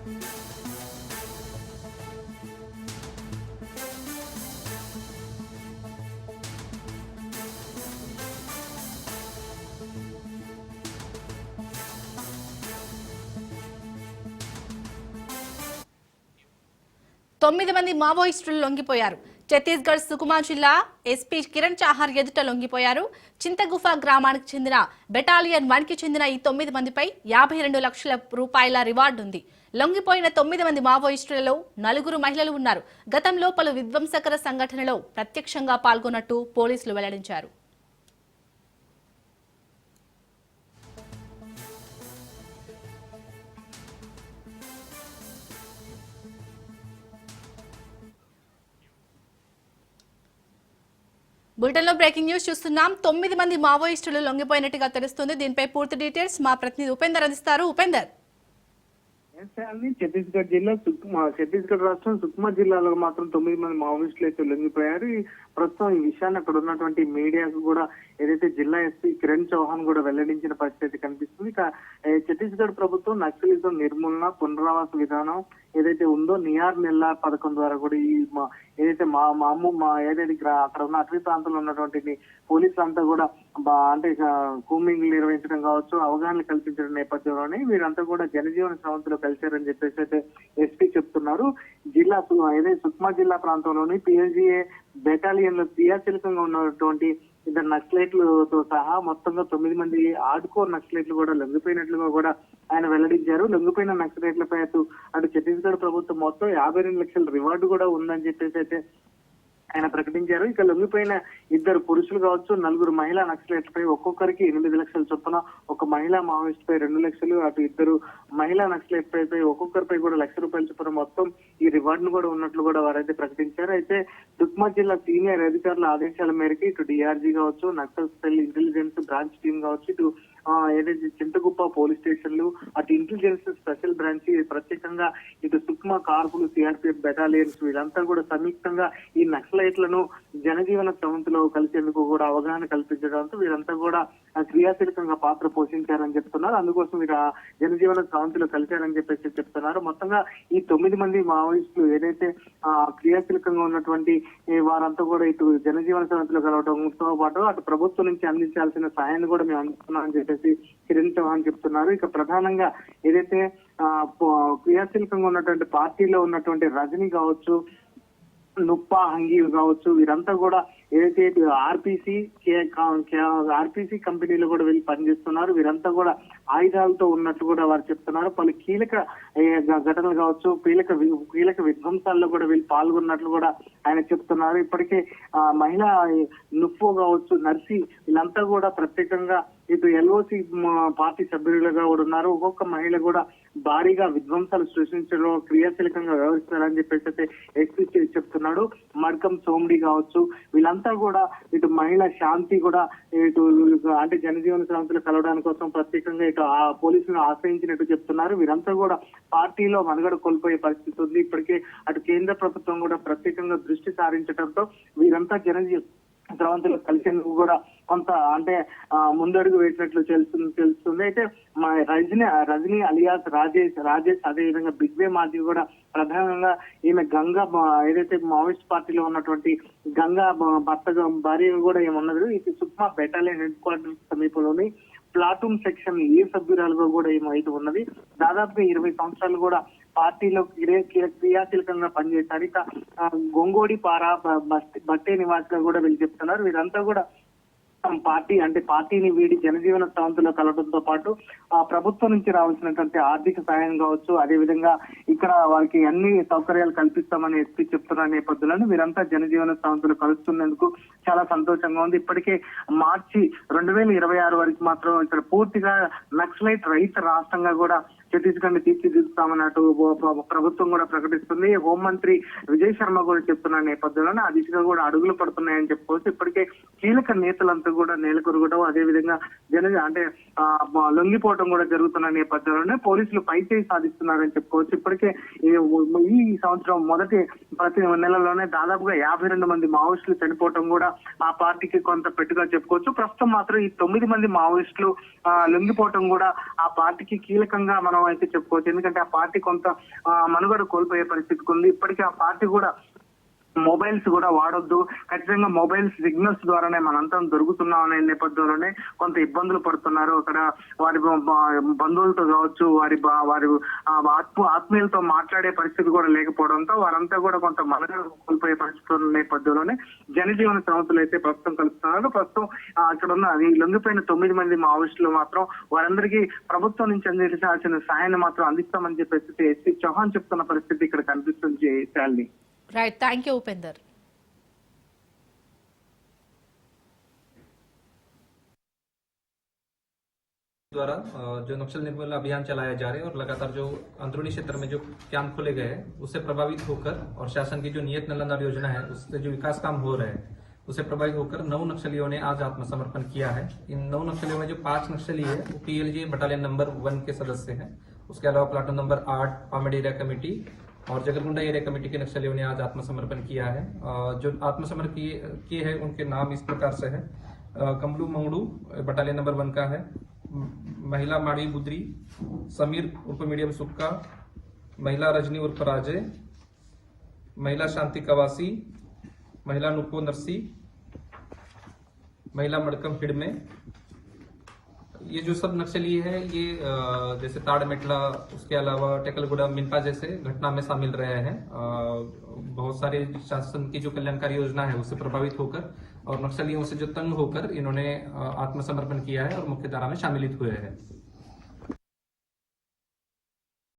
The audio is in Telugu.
9 మంది మావోయిస్టులు లొంగిపోయారు. ఛత్తీస్గఢ్ సుకుమా జిల్లా ఎస్పీ కిరణ్ చాహర్ ఎదుట లొంగిపోయారు. చింతగుఫా గ్రామానికి చెందిన బెటాలియన్ 1 కి చెందిన ఈ 9 మందిపై 52 లక్షల రూపాయల రివార్డు ఉంది. లొంగిపోయిన 9 మంది మావోయిస్టులలో 4 మహిళలు ఉన్నారు. గతంలో పలు విధ్వంసకర సంఘటనలో ప్రత్యక్షంగా పాల్గొన్నట్టు పోలీసులు వెల్లడించారు. బులెటిన్లో బ్రేకింగ్ న్యూస్ చూస్తున్నాం. 9 మంది మావోయిస్టులు లొంగిపోయినట్టుగా తెలుస్తుంది. దీనిపై పూర్తి డీటెయిల్స్ మా ప్రతినిధి ఉపేందర్ అందిస్తారు. ఉపేందర్, ఛత్తీస్గఢ్ రాష్ట్రం సుక్మా జిల్లాలో మాత్రం 9 మంది మావోయిస్టులు అయితే లొంగిపోయారు. ప్రస్తుతం ఈ విషయాన్ని అక్కడ ఉన్నటువంటి మీడియాకు కూడా ఏదైతే జిల్లా ఎస్పీ కిరణ్ చౌహాన్ కూడా వెల్లడించిన పరిస్థితి కనిపిస్తుంది. ఇక ఛత్తీస్గఢ్ ప్రభుత్వం నక్సలిజం నిర్మూలన పునరావాస విధానం ఏదైతే ఉందో నియార్ నెల్లా పథకం ద్వారా కూడా ఈ ఏదైతే ఏదైతే అక్కడ ఉన్న అటవీ ప్రాంతంలో ఉన్నటువంటి పోలీసులంతా కూడా అంటే కూంబింగ్ నిర్వహించడం కావచ్చు, అవగాహన కల్పించడం నేపథ్యంలోనే వీరంతా కూడా జనజీవన స్రవంతిలో కలిశారని చెప్పేసి అయితే ఎస్పీ చెప్తున్నారు. జిల్లా ఏదైతే సుక్మా జిల్లా ప్రాంతంలోని పిఎల్జీఏ బెటాలియన్ లో క్రియాశీలకంగా ఉన్నటువంటి ఇద్దరు నక్సలైట్లతో సహా మొత్తంగా 9 మంది ఆర్డ్కోర్ నక్సలైట్లు కూడా లొంగిపోయినట్లుగా కూడా ఆయన వెల్లడించారు. లొంగిపోయిన నక్సలైట్లపై అటు ఛత్తీస్గఢ్ ప్రభుత్వం మొత్తం 52 లక్షల రివార్డు కూడా ఉందని చెప్పేసి అయితే ఆయన ప్రకటించారు. ఇక లొంగిపోయిన 2 పురుషులు కావచ్చు, 4 మహిళా నక్సలైట్లపై ఒక్కొక్కరికి 8 లక్షల చొప్పున, ఒక మహిళా మావోయిస్ట్ పై 2 లక్షలు, అటు 2 మహిళా నక్సలైట్ పై ఒక్కొక్కరిపై కూడా ₹1,00,000 చొప్పున మొత్తం ఈ రివార్డును కూడా ఉన్నట్లు కూడా వారైతే ప్రకటించారు. అయితే సుక్మా జిల్లా సీనియర్ అధికారుల ఆదేశాల మేరకు ఇటు డిఆర్జీ కావచ్చు, Naxal cell intelligence branch team కావచ్చు, ఇటు ఏదైతే చింతగుప్ప పోలీస్ స్టేషన్లు, అటు ఇంటెలిజెన్స్ స్పెషల్ బ్రాంచ్ ప్రత్యేకంగా ఇటు సుక్మా కార్పులు, సిఆర్పిఎఫ్ బెటాలియన్స్ వీళ్ళంతా కూడా సంయుక్తంగా ఈ నక్సలైట్లను జనజీవన స్రవంతిలో కలిసేందుకు కూడా అవగాహన కల్పించడంతో వీరంతా కూడా క్రియాశీలకంగా పాత్ర పోషించారని చెప్తున్నారు. అందుకోసం వీరు జనజీవన స్రవంతిలో కలిశారని చెప్పేసి చెప్తున్నారు. మొత్తంగా ఈ 9 మంది మావోయిస్టులు ఏదైతే క్రియాశీలకంగా ఉన్నటువంటి వారంతా కూడా ఇటు జనజీవన స్రవంతిలో కలవడంతో పాటు అటు ప్రభుత్వం నుంచి అందించాల్సిన సహాయాన్ని కూడా మేము అందిస్తున్నామని చెప్పేసి కిరణ్ చౌహాన్ చెప్తున్నారు. ఇక ప్రధానంగా ఏదైతే క్రియాశీలకంగా ఉన్నటువంటి పార్టీలో ఉన్నటువంటి రజనీ కావచ్చు, నుప్పా హంగీ కావచ్చు, వీరంతా కూడా ఏదైతే ఆర్పిసి కంపెనీలో కూడా వెళ్ళి పనిచేస్తున్నారు. వీరంతా కూడా ఆయుధాలతో ఉన్నట్టు కూడా వారు చెప్తున్నారు. పలు కీలక ఘటనలు కావచ్చు, కీలక విధ్వంసాల్లో కూడా వీళ్ళు పాల్గొన్నట్లు కూడా ఆయన చెప్తున్నారు. ఇప్పటికే మహిళా నుప్పో కావచ్చు, నర్సి వీళ్ళంతా కూడా ప్రత్యేకంగా ఇటు ఎల్ఓసి పార్టీ సభ్యులుగా కూడా ఉన్నారు. ఒక్కొక్క మహిళ కూడా భారీగా విధ్వంసాలు సృష్టించడంలో క్రియాశీలకంగా వ్యవహరిస్తున్నారని చెప్పేసి అయితే ఎస్పీ చెప్తున్నాడు. మడ్కం సోమ్డి కావచ్చు, వీళ్ళంతా కూడా ఇటు మహిళ శాంతి కూడా ఇటు అంటే జనజీవన స్రవంతిలో కలవడానికి కోసం ప్రత్యేకంగా ఇటు ఆ పోలీసులను ఆశ్రయించినట్టు చెప్తున్నారు. వీరంతా కూడా పార్టీలో మనుగడ కోల్పోయే పరిస్థితి ఉంది. ఇప్పటికే అటు కేంద్ర ప్రభుత్వం కూడా ప్రత్యేకంగా దృష్టి సారించడంతో వీరంతా స్రవంతిలో కలిసేందుకు కూడా కొంత అంటే ముందడుగు వేసినట్లు తెలుస్తుంది. అయితే రజనీ అలియాస్ రాజేష్ అదేవిధంగా బిగ్వే మాజీ కూడా ప్రధానంగా ఈమె గంగా ఏదైతే మావోయిస్ట్ పార్టీలో ఉన్నటువంటి గంగా భార్య కూడా ఏమన్నది ఇది సుక్మా బెటాలియన్ హెడ్ క్వార్టర్స్ సమీపంలోని ప్లాటూన్ సెక్షన్ ఏ సభ్యురాలుగా కూడా ఏమైతే ఉన్నది. దాదాపుగా 20 సంవత్సరాలు కూడా పార్టీలో క్రియాశీలకంగా పనిచేశారు. ఇక గొంగోడి పారా బట్టే నివాసిగా కూడా వీళ్ళు చెప్తున్నారు. వీరంతా కూడా పార్టీని వీడి జనజీవన స్రవంతిలో కలవడంతో పాటు ఆ ప్రభుత్వం నుంచి రావాల్సినటువంటి ఆర్థిక సాయం కావచ్చు, అదే విధంగా ఇక్కడ వారికి అన్ని సౌకర్యాలు కల్పిస్తామని ఎస్పీ చెప్తున్న నేపథ్యంలో వీరంతా జనజీవన స్రవంతిలో కలుస్తున్నందుకు చాలా సంతోషంగా ఉంది. ఇప్పటికే మార్చి 2026 వరకు మాత్రం ఇక్కడ పూర్తిగా నక్సలైట్ రహిత రాష్ట్రంగా కూడా ఛత్తీస్గఢ్ తీర్చిదిద్దుతామన్నట్టు ప్రభుత్వం కూడా ప్రకటిస్తుంది. హోంమంత్రి విజయ్ శర్మ కూడా చెప్తున్న నేపథ్యంలోనే ఆ దిశగా కూడా అడుగులు పడుతున్నాయని చెప్పుకోవచ్చు. ఇప్పటికే కీలక నేతలంతా కూడా నేలకొరగడం, అదే విధంగా లొంగిపోవడం కూడా జరుగుతున్న నేపథ్యంలోనే పోలీసులు పైచేయి సాధిస్తున్నారని చెప్పుకోవచ్చు. ఇప్పటికే ఈ సంవత్సరం ప్రతి నెలలోనే దాదాపుగా 52 మంది మావోయిస్టులు చనిపోవడం కూడా ఆ పార్టీకి కొంత పెట్టుగా చెప్పుకోవచ్చు. ప్రస్తుతం మాత్రం ఈ 9 మంది మావోయిస్టులు లొంగిపోవడం కూడా ఆ పార్టీకి కీలకంగా మనం విజయం అయితే చెప్పుకోవచ్చు. ఎందుకంటే ఆ పార్టీ కొంత మనుగడ కోల్పోయే పరిస్థితికి ఉంది. ఇప్పటికీ ఆ పార్టీ కూడా మొబైల్స్ కూడా వాడొద్దు, ఖచ్చితంగా మొబైల్ సిగ్నల్స్ ద్వారానే మనంతం దొరుకుతున్నాం అనే నేపథ్యంలోనే కొంత ఇబ్బందులు పడుతున్నారు. అక్కడ వారి బంధువులతో కావచ్చు, వారి ఆత్మీయులతో మాట్లాడే పరిస్థితి కూడా లేకపోవడంతో వారంతా కూడా కొంత మనుగడ కోల్పోయే పరిస్థితుల నేపథ్యంలోనే జనజీవన సమస్యలు అయితే ప్రస్తుతం కలుస్తున్నారు. ప్రస్తుతం అక్కడ ఉన్న ఈ లొంగిపోయిన 9 మంది మావోయిస్టులు మాత్రం వారందరికీ ప్రభుత్వం నుంచి అందించాల్సిన సహాయాన్ని మాత్రం అందిస్తామని చెప్పేసి ఎస్పీ చౌహాన్ చెప్తున్న పరిస్థితి ఇక్కడ కనిపిస్తుంది Shalini. Right, thank you Upender. द्वारा जो नक्सल निर्मूलन अभियान चलाया जा रहा है और लगातार जो अंदरूनी क्षेत्र में जो कैंप खोले गए हैं उससे प्रभावित होकर और शासन की जो नियत नालंदा योजना है उससे जो विकास काम हो रहे हैं उससे प्रभावित होकर 9 नक्सलियों ने आज आत्मसमर्पण किया है। इन 9 नक्सलियों में जो 5 नक्सली है वो PLJ बटालियन नंबर 1 के सदस्य हैं। उसके अलावा platoon number 8 Pamed area committee और जगरगुंडा एरिया कमेटी के नक्सलियों ने आज आत्मसमर्पण किया है। जो आत्मसमर्पण किए हैं उनके नाम इस प्रकार से है। कमलू मंगड़ू बटालियन नंबर 1 का है, महिला माड़ी बुद्री, समीर उर्फ मीडियम सुक्का, महिला रजनी उर्फ राजे, महिला शांति कवासी, महिला नुको नरसी, महिला मड़कम हिडमे। ये जो सब नक्सली है ये जैसे ताड़मेटला उसके अलावा टेकलगुड़ा मिनपा जैसे घटना में शामिल रहे हैं। बहुत सारे शासन की जो कल्याणकारी योजना है उससे प्रभावित होकर और नक्सलियों से जो तंग होकर इन्होंने आत्मसमर्पण किया है और मुख्य धारा में शामिलित हुए हैं।